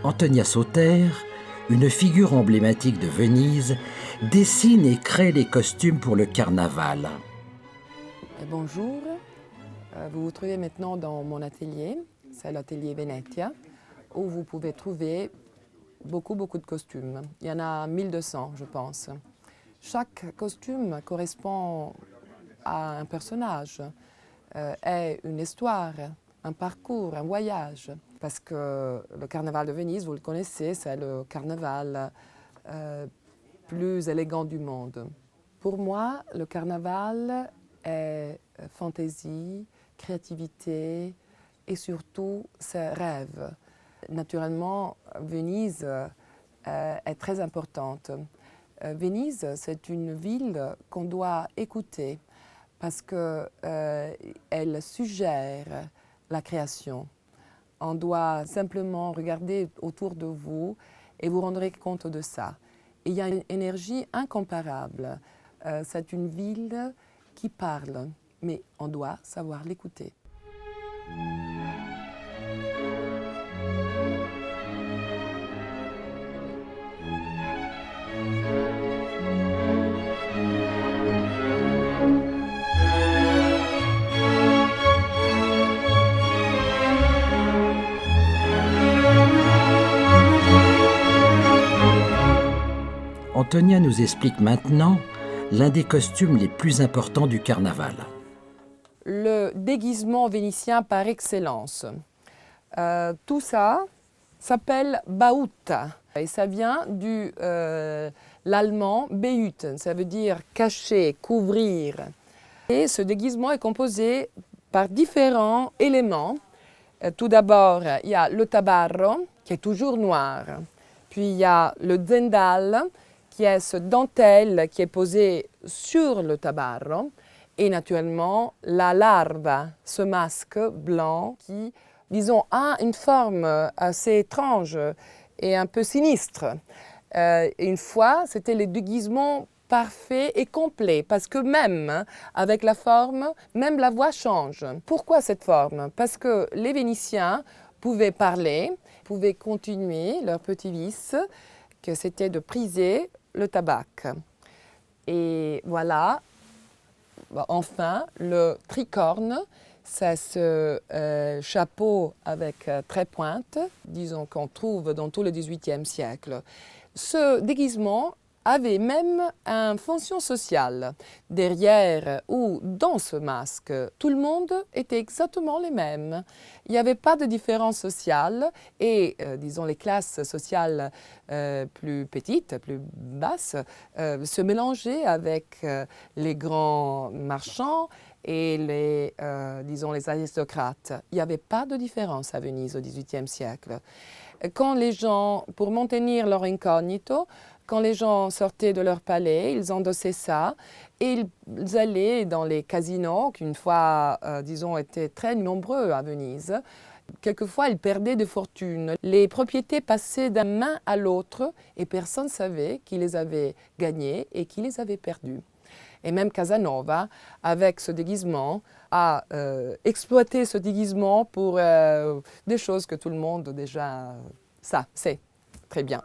Antonia Sauter, une figure emblématique de Venise, dessine et crée les costumes pour le carnaval. Bonjour, vous vous trouvez maintenant dans mon atelier, c'est l'atelier Venetia, où vous pouvez trouver beaucoup de costumes. Il y en a 1200, je pense. Chaque costume correspond à un personnage, est une histoire, un parcours, un voyage. Parce que le carnaval de Venise, vous le connaissez, c'est le carnaval plus élégant du monde. Pour moi, le carnaval est fantaisie, créativité et surtout c'est rêve. Naturellement, Venise est très importante. Venise, c'est une ville qu'on doit écouter parce qu'elle suggère la création. On doit simplement regarder autour de vous et vous rendrez compte de ça. Et il y a une énergie incomparable. C'est une ville qui parle, mais on doit savoir l'écouter. Antonia nous explique maintenant l'un des costumes les plus importants du carnaval. Le déguisement vénitien par excellence. Tout ça s'appelle Bauta et ça vient de l'allemand behüten, ça veut dire cacher, couvrir. Et ce déguisement est composé par différents éléments. Tout d'abord, il y a le tabarro qui est toujours noir. Puis il y a le zendal qui est ce dentelle qui est posé sur le tabarro. Et naturellement, la larve, ce masque blanc qui, disons, a une forme assez étrange et un peu sinistre. Une fois, c'était le déguisement parfait et complet, parce que même avec la forme, même la voix change. Pourquoi cette forme? Parce que les Vénitiens pouvaient parler, pouvaient continuer leur petit vice, que c'était de priser le tabac. Et voilà. Enfin, le tricorne, c'est ce chapeau avec trépointe, disons qu'on trouve dans tout le XVIIIe siècle. Ce déguisement avait même une fonction sociale. Derrière ou dans ce masque, tout le monde était exactement les mêmes. Il n'y avait pas de différence sociale et, disons, les classes sociales plus petites, plus basses, se mélangeaient avec les grands marchands et les, disons, les aristocrates. Il n'y avait pas de différence à Venise au XVIIIe siècle. Quand les gens, pour maintenir leur incognito, quand les gens sortaient de leur palais, ils endossaient ça et ils allaient dans les casinos, qui une fois, disons, étaient très nombreux à Venise. Quelquefois, ils perdaient de fortune. Les propriétés passaient d'une main à l'autre et personne ne savait qui les avait gagnés et qui les avait perdus. Et même Casanova, avec ce déguisement, a exploité ce déguisement pour des choses que tout le monde déjà sait très bien.